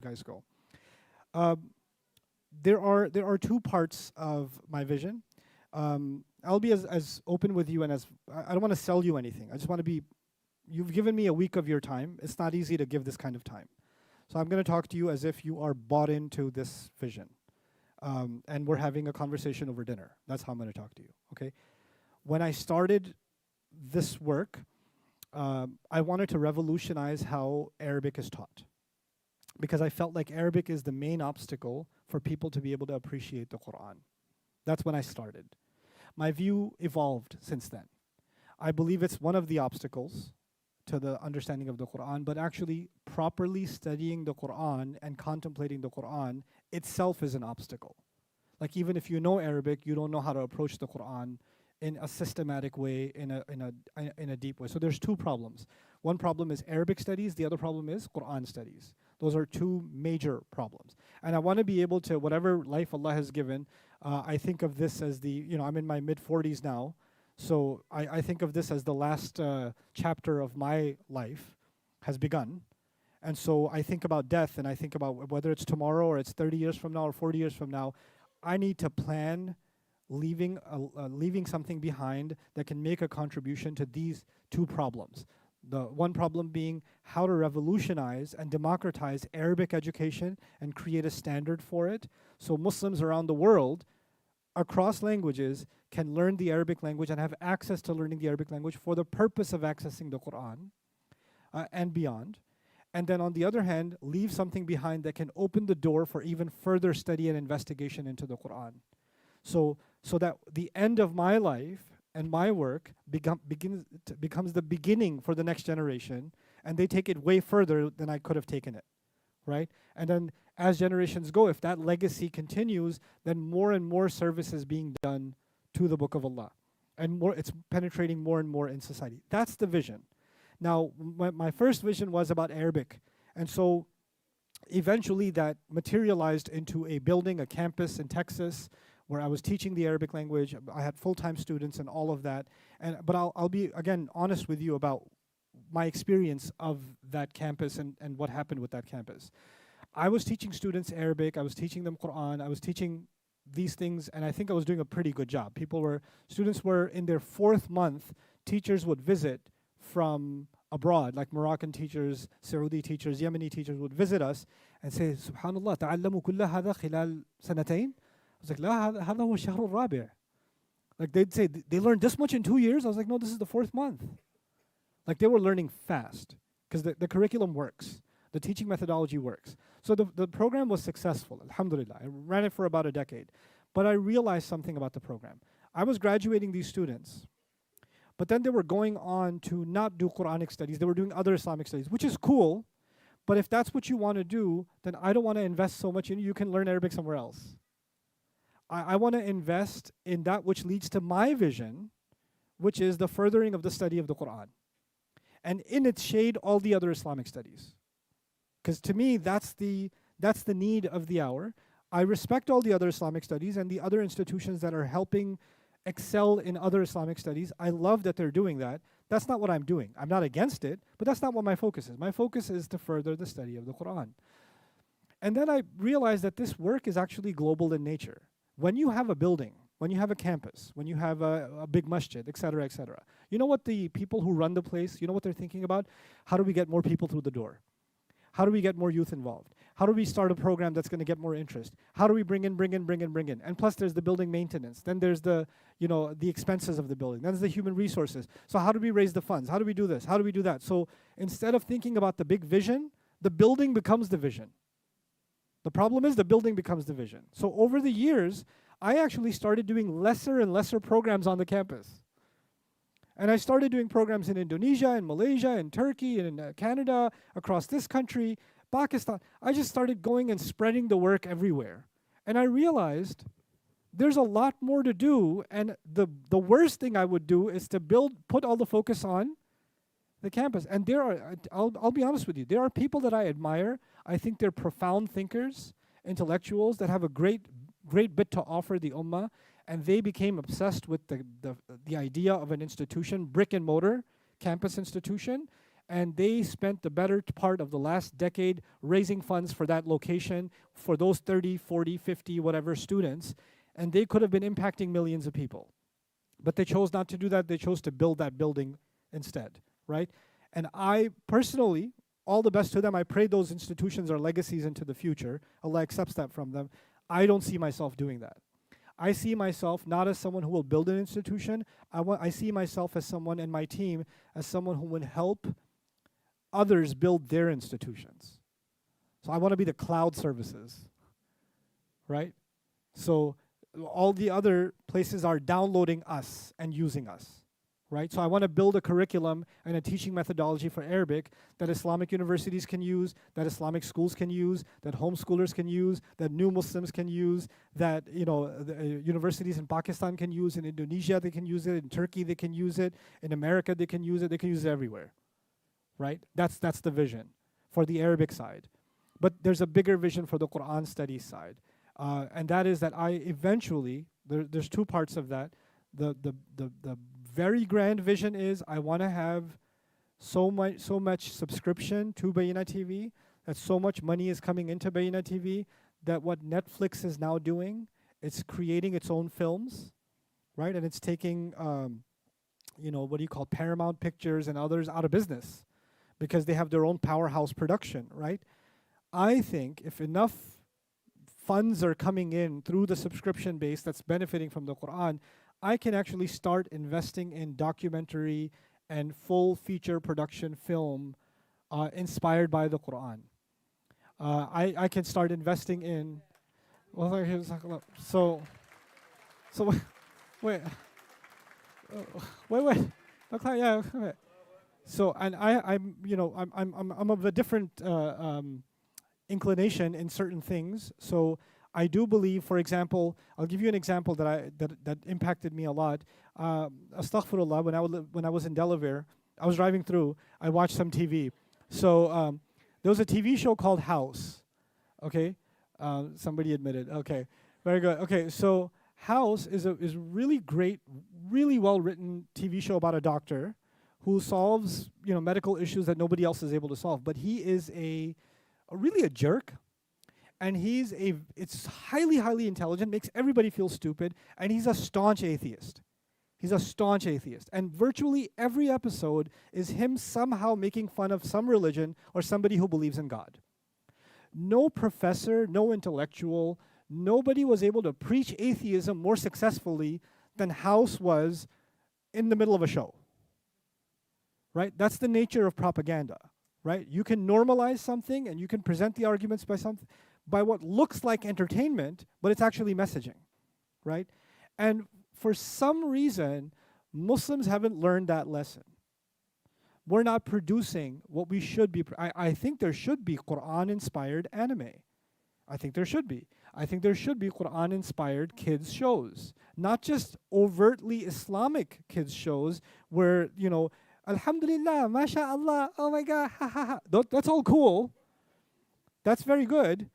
guys go. Uh, there are two parts of my vision. I'll be as open with you and as I don't want to sell you anything. I just want to be. You've given me a week of your time. It's not easy to give this kind of time. So I'm going to talk to you as if you are bought into this vision. And we're having a conversation over dinner. That's how I'm going to talk to you, okay? When I started this work, I wanted to revolutionize how Arabic is taught because I felt like Arabic is the main obstacle for people to be able to appreciate the Quran. That's when I started. My view evolved since then. I believe it's one of the obstacles to the understanding of the Quran, but actually properly studying the Quran and contemplating the Quran itself is an obstacle. Like even if you know Arabic, you don't know how to approach the Quran in a systematic way, in a deep way. So there's two problems. One problem is Arabic studies, the other problem is Quran studies. Those are two major problems. And I want to be able to, whatever life Allah has given, I think of this as I'm in my mid-40s now, so I think of this as the last chapter of my life has begun. And so I think about death and I think about whether it's tomorrow or it's 30 years from now or 40 years from now, I need to plan leaving something behind that can make a contribution to these two problems. The one problem being how to revolutionize and democratize Arabic education and create a standard for it so Muslims around the world across languages can learn the Arabic language and have access to learning the Arabic language for the purpose of accessing the Quran and beyond. And then on the other hand, leave something behind that can open the door for even further study and investigation into the Quran. So that the end of my life and my work becomes the beginning for the next generation, and they take it way further than I could have taken it, right? And then as generations go, if that legacy continues, then more and more service is being done to the Book of Allah. And it's penetrating more and more in society. That's the vision. Now, my first vision was about Arabic. And so eventually that materialized into a building, a campus in Texas, where I was teaching the Arabic language. I had full-time students and all of that. But I'll be, again, honest with you about my experience of that campus and what happened with that campus. I was teaching students Arabic, I was teaching them Quran, I was teaching these things, and I think I was doing a pretty good job. Students were in their 4th month, teachers would visit from abroad, like Moroccan teachers, Saudi teachers, Yemeni teachers would visit us and say, Subhanallah, تعلموا كل هذا خلال سنتين? I was like, لا هذا هو الشهر الرابع. Like they'd say, they learned this much in 2 years? I was like, no, this is the 4th month. Like they were learning fast because the curriculum works. The teaching methodology works. So the program was successful, alhamdulillah. I ran it for about a decade. But I realized something about the program. I was graduating these students, but then they were going on to not do Quranic studies. They were doing other Islamic studies, which is cool. But if that's what you want to do, then I don't want to invest so much in you. You can learn Arabic somewhere else. I want to invest in that which leads to my vision, which is the furthering of the study of the Quran. And in its shade, all the other Islamic studies. Because to me, that's the need of the hour. I respect all the other Islamic studies and the other institutions that are helping excel in other Islamic studies. I love that they're doing that. That's not what I'm doing. I'm not against it, but that's not what my focus is. My focus is to further the study of the Quran. And then I realized that this work is actually global in nature. When you have a building, when you have a campus, when you have a big masjid, et cetera, you know what the people who run the place, you know what they're thinking about? How do we get more people through the door? How do we get more youth involved? How do we start a program that's going to get more interest? How do we bring in? And plus there's the building maintenance. Then there's the expenses of the building. Then there's the human resources. So how do we raise the funds? How do we do this? How do we do that? So instead of thinking about the big vision, the building becomes the vision. The problem is the building becomes the vision. So over the years, I actually started doing lesser and lesser programs on the campus. And I started doing programs in Indonesia, in Malaysia, in Turkey, and in Canada, across this country, Pakistan. I just started going and spreading the work everywhere. And I realized there's a lot more to do, and the worst thing I would do is to put all the focus on the campus. And there are, I'll be honest with you, there are people that I admire. I think they're profound thinkers, intellectuals that have a great bit to offer the ummah. And they became obsessed with the idea of an institution, brick and mortar, campus institution. and they spent the better part of the last decade raising funds for that location for those 30, 40, 50, whatever students, and they could have been impacting millions of people. But they chose not to do that. They chose to build that building instead, right? And I personally, all the best to them. I pray those institutions are legacies into the future. Allah accepts that from them. I don't see myself doing that. I see myself not as someone who will build an institution. I see myself as someone, and my team as someone who would help others build their institutions. So I want to be the cloud services, right? So all the other places are downloading us and using us, right? So I want to build a curriculum and a teaching methodology for Arabic that Islamic universities can use, that Islamic schools can use, that homeschoolers can use, that new Muslims can use, that universities in Pakistan can use, in Indonesia they can use it, in Turkey they can use it, in America they can use it everywhere, right? That's the vision for the Arabic side. But there's a bigger vision for the Quran studies side. And that is that I eventually, there's two parts of that. The very grand vision is I want to have so much subscription to Bayyinah TV, that so much money is coming into Bayyinah TV, that what Netflix is now doing, it's creating its own films, right? And it's taking, Paramount Pictures and others out of business because they have their own powerhouse production, right? I think if enough funds are coming in through the subscription base that's benefiting from the Quran, I can actually start investing in documentary and full feature production film inspired by the Quran. I can start investing in. So wait, yeah. Okay. So and I'm of a different inclination in certain things. So I do believe, for example, I'll give you an example that impacted me a lot. Astaghfirullah, when I was in Delaware, I was driving through, I watched some TV. So there was a TV show called House. Okay, somebody admitted. Okay, very good. Okay, so House is really great, really well written TV show about a doctor who solves medical issues that nobody else is able to solve. But he is really a jerk, and it's highly intelligent, makes everybody feel stupid, and he's a staunch atheist. He's a staunch atheist. And virtually every episode is him somehow making fun of some religion or somebody who believes in God. No professor, no intellectual, nobody was able to preach atheism more successfully than House was in the middle of a show. Right? That's the nature of propaganda. Right? You can normalize something and you can present the arguments by what looks like entertainment, but it's actually messaging. Right? And for some reason, Muslims haven't learned that lesson. We're not producing what we should be. I think there should be Quran-inspired anime. I think there should be. I think there should be Quran-inspired kids shows. Not just overtly Islamic kids shows where, Alhamdulillah, MashaAllah, oh my God, ha ha ha. That's all cool. That's very good.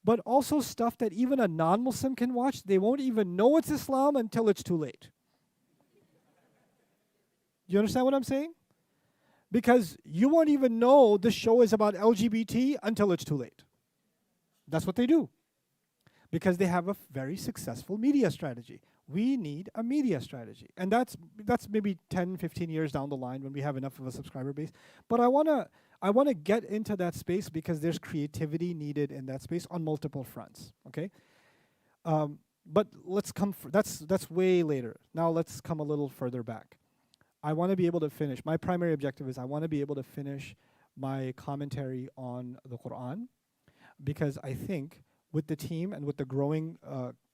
But also stuff that even a non-Muslim can watch. They won't even know it's Islam until it's too late. You understand what I'm saying? Because you won't even know this show is about LGBT until it's too late. That's what they do. Because they have a very successful media strategy. We need a media strategy. And that's maybe 10, 15 years down the line when we have enough of a subscriber base. But I wanna get into that space because there's creativity needed in that space on multiple fronts. Okay? But let's come that's way later. Now let's come a little further back. I want to be able to finish. My primary objective is I want to be able to finish my commentary on the Quran, because I think with the team and with the growing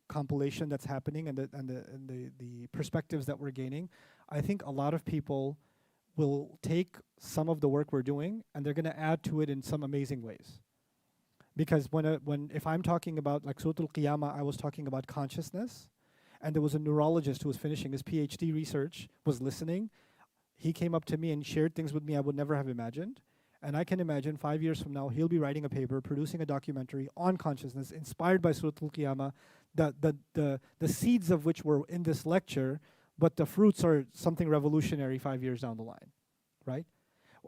compilation that's happening and the perspectives that we're gaining, I think a lot of people will take some of the work we're doing and they're going to add to it in some amazing ways. Because if I'm talking about like Surah Al-Qiyamah, I was talking about consciousness, and there was a neurologist who was finishing his PhD research, was listening. He came up to me and shared things with me I would never have imagined. And I can imagine 5 years from now, he'll be writing a paper, producing a documentary on consciousness inspired by Surah Al-Qiyamah, the seeds of which were in this lecture, but the fruits are something revolutionary 5 years down the line, right?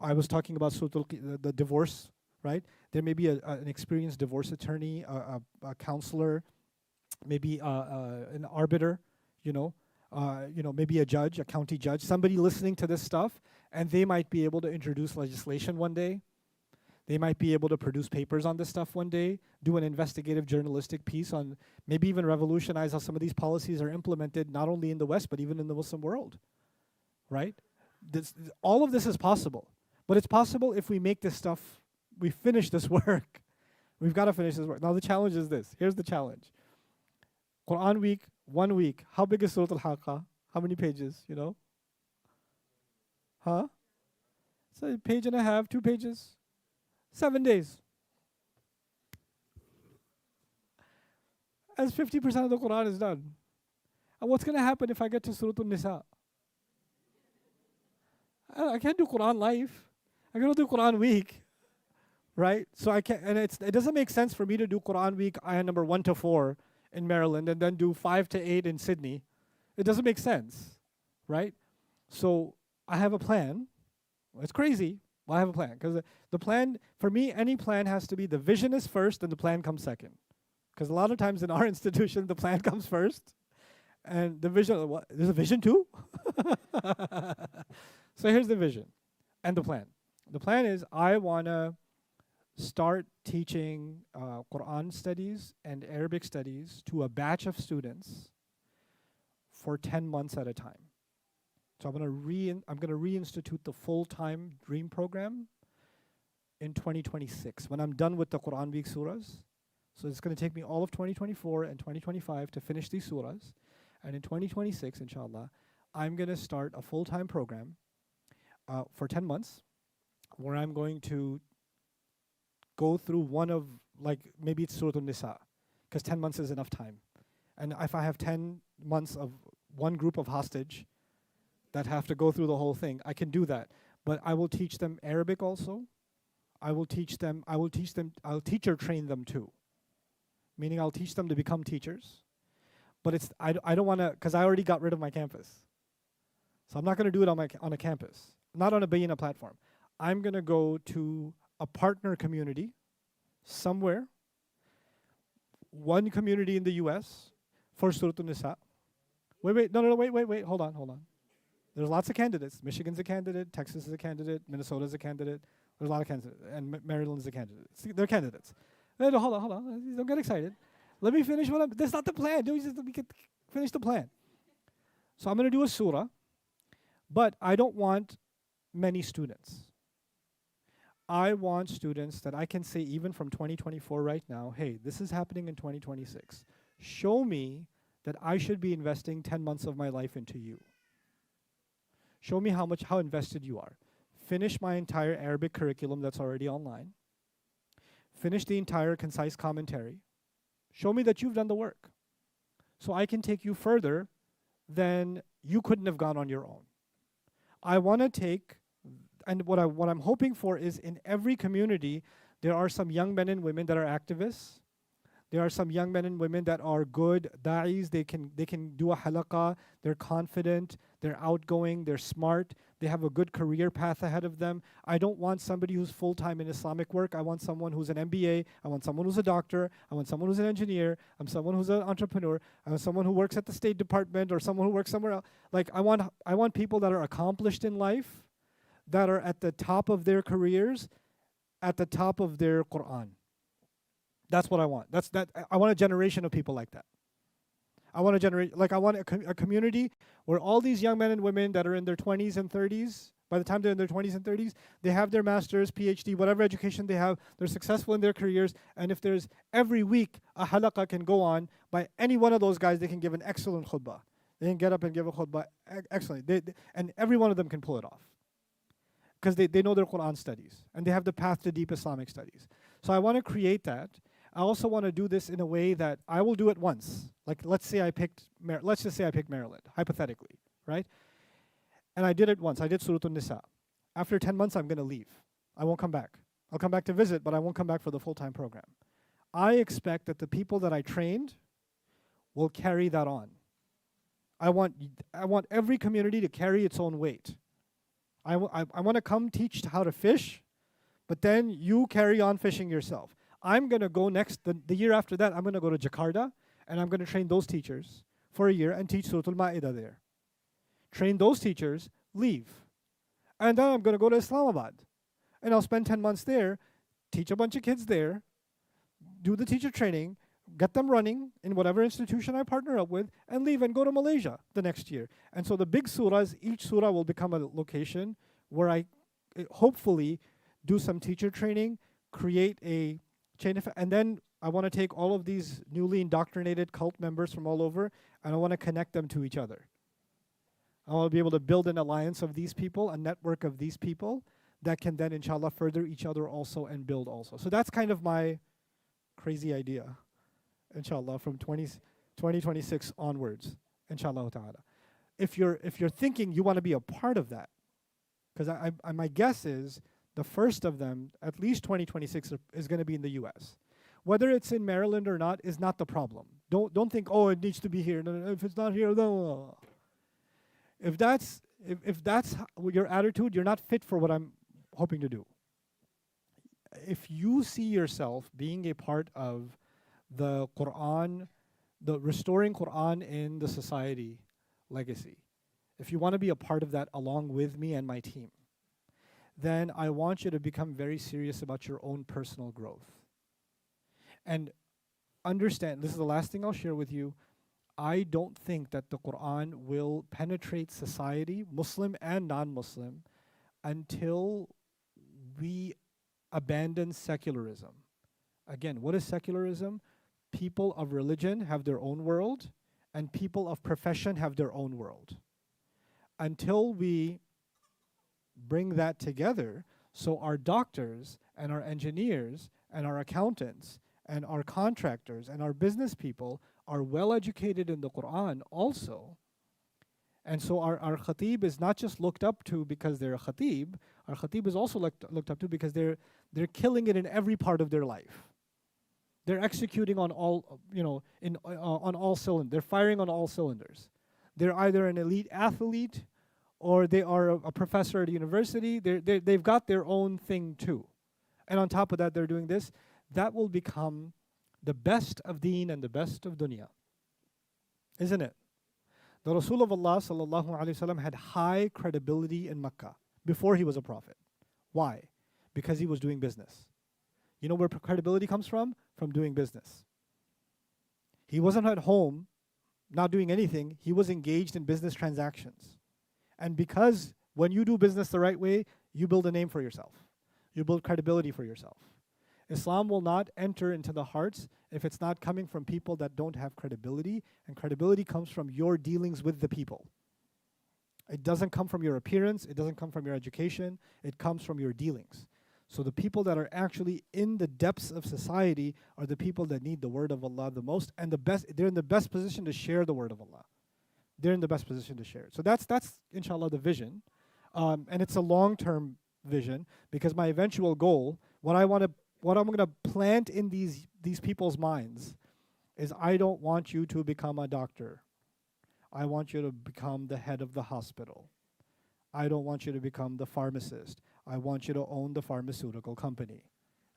I was talking about the divorce, right? There may be an experienced divorce attorney, a counselor, maybe an arbiter, maybe a judge, a county judge, somebody listening to this stuff, and they might be able to introduce legislation one day. They might be able to produce papers on this stuff one day, do an investigative journalistic piece on, maybe even revolutionize how some of these policies are implemented, not only in the West, but even in the Muslim world, right? All of this is possible, but it's possible if we make this stuff, we finish this work. We've got to finish this work. Now the challenge is this. Here's the challenge. Quran week, 1 week. How big is Surah Al-Haqqa? How many pages, Huh? It's a page and a half, 2 pages. 7 days. As 50% of the Quran is done. And what's going to happen if I get to Surah An-Nisa? I can't do Quran live. I'm going to do Quran week. Right? So I can't, and it doesn't make sense for me to do Quran week ayah number 1 to 4 in Maryland and then do 5 to 8 in Sydney. It doesn't make sense. Right? So I have a plan. It's crazy. Well, I have a plan. Because the plan, for me, any plan has to be the vision is first and the plan comes second. Because a lot of times in our institution, the plan comes first. And the vision, what? There's a vision too? So here's the vision and the plan. The plan is I want to start teaching Quran studies and Arabic studies to a batch of students for 10 months at a time. So I'm going to reinstitute the full-time Dream program in 2026 when I'm done with the Quran week surahs. So it's going to take me all of 2024 and 2025 to finish these surahs. And in 2026, inshallah, I'm going to start a full-time program for 10 months where I'm going to go through one of, like, maybe it's Surah An-Nisa, because 10 months is enough time. And if I have 10 months of one group of hostage that have to go through the whole thing, I can do that. But I will teach them Arabic also. I'll teacher train them too. Meaning I'll teach them to become teachers. But I don't want to, because I already got rid of my campus. So I'm not going to do it on a campus, not on a Bayyinah platform. I'm going to go to a partner community somewhere, one community in the US for Surah An-Nisa. Wait, hold on. There's lots of candidates. Michigan's a candidate, Texas is a candidate, Minnesota's a candidate. There's a lot of candidates, and Maryland's a candidate. They're candidates. No, hold on. Don't get excited. Let me finish that's not the plan. Let me finish the plan. So I'm going to do a surah, but I don't want many students. I want students that I can say even from 2024 right now, hey, this is happening in 2026. Show me that I should be investing 10 months of my life into you. Show me how invested you are. Finish my entire Arabic curriculum that's already online. Finish the entire concise commentary. Show me that you've done the work. So I can take you further than you couldn't have gone on your own. I want to take, and what I'm hoping for is in every community, there are some young men and women that are activists. There are some young men and women that are good da'is. They can do a halaqah. They're confident. They're outgoing. They're smart. They have a good career path ahead of them. I don't want somebody who's full-time in Islamic work. I want someone who's an MBA. I want someone who's a doctor. I want someone who's an engineer. I'm someone who's an entrepreneur. I want someone who works at the State Department or someone who works somewhere else. Like I want people that are accomplished in life, that are at the top of their careers, at the top of their Quran. That's what I want. I want a generation of people like that. I want a community where all these young men and women that are in their 20s and 30s, by the time they're in their 20s and 30s, they have their master's, PhD, whatever education they have, they're successful in their careers, and if there's every week a halaqah can go on by any one of those guys, they can give an excellent khutbah. They can get up and give a khutbah excellent. And every one of them can pull it off. Because they know their Quran studies, and they have the path to deep Islamic studies. So I want to create that. I also want to do this in a way that I will do it once. Like let's just say I picked Maryland, hypothetically, right? And I did it once. I did Surah An-Nisa. After 10 months, I'm going to leave. I won't come back. I'll come back to visit, but I won't come back for the full-time program. I expect that the people that I trained will carry that on. I want every community to carry its own weight. I want to come teach how to fish, but then you carry on fishing yourself. I'm going to go the year after that, I'm going to go to Jakarta, and I'm going to train those teachers for a year and teach Surah Al-Ma'idah there. Train those teachers, leave. And then I'm going to go to Islamabad, and I'll spend 10 months there, teach a bunch of kids there, do the teacher training, get them running in whatever institution I partner up with, and leave and go to Malaysia the next year. And so the big surahs, each surah will become a location where I hopefully do some teacher training, create a chain of, and then I want to take all of these newly indoctrinated cult members from all over, and I want to connect them to each other. I want to be able to build an alliance of these people, a network of these people that can then, inshallah, further each other also and build also. So that's kind of my crazy idea, inshallah, from 2026 onwards, inshallah ta'ala. If you're thinking you want to be a part of that, because my guess is the first of them, at least 2026, is going to be in the U.S. Whether it's in Maryland or not is not the problem. Don't think, oh, it needs to be here. No, if it's not here, no. If that's your attitude, you're not fit for what I'm hoping to do. If you see yourself being a part of the Quran, the restoring Quran in the society legacy, if you want to be a part of that along with me and my team, then I want you to become very serious about your own personal growth. And understand, this is the last thing I'll share with you, I don't think that the Quran will penetrate society, Muslim and non-Muslim, until we abandon secularism. Again, what is secularism? People of religion have their own world, and people of profession have their own world. Until we bring that together, so our doctors and our engineers and our accountants and our contractors and our business people are well educated in the Quran also. And so our khatib is not just looked up to because they're a khatib, our khatib is also looked up to because they're killing it in every part of their life. They're executing on all, on all cylinders. They're firing on all cylinders. They're either an elite athlete or they are a professor at a university. They've got their own thing too. And on top of that, they're doing this. That will become the best of deen and the best of dunya. Isn't it? The Rasul of Allah sallallahu alaihi wasallam had high credibility in Mecca before he was a prophet. Why? Because he was doing business. You know where credibility comes from? From doing business. He wasn't at home, not doing anything. He was engaged in business transactions. And because when you do business the right way, you build a name for yourself. You build credibility for yourself. Islam will not enter into the hearts if it's not coming from people that don't have credibility, and credibility comes from your dealings with the people. It doesn't come from your appearance, it doesn't come from your education, it comes from your dealings. So the people that are actually in the depths of society are the people that need the word of Allah the most, and they're in the best position to share the word of Allah. They're in the best position to share it. So that's inshallah the vision. And it's a long-term vision, because my eventual goal, what I'm going to plant in these people's minds is, I don't want you to become a doctor. I want you to become the head of the hospital. I don't want you to become the pharmacist. I want you to own the pharmaceutical company.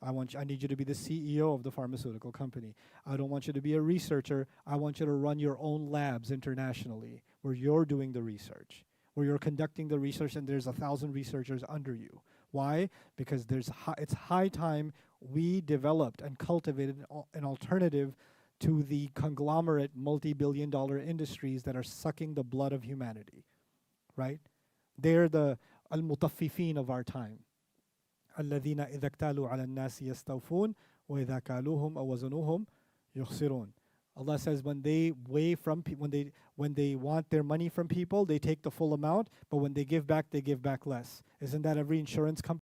I need you to be the CEO of the pharmaceutical company. I don't want you to be a researcher. I want you to run your own labs internationally where you're doing the research, where you're conducting the research and there's 1,000 researchers under you. Why? Because it's high time we developed and cultivated an alternative to the conglomerate multi-billion-dollar industries that are sucking the blood of humanity, right? They're the al-mutaffifin of our time. الذين إذا اكتالوا على الناس يستوفون وإذا كالوهم أو وزنوهم يخسرون. Allah says when they weigh from when they want their money from people, they take the full amount, but when they give back less. Isn't that every insurance company?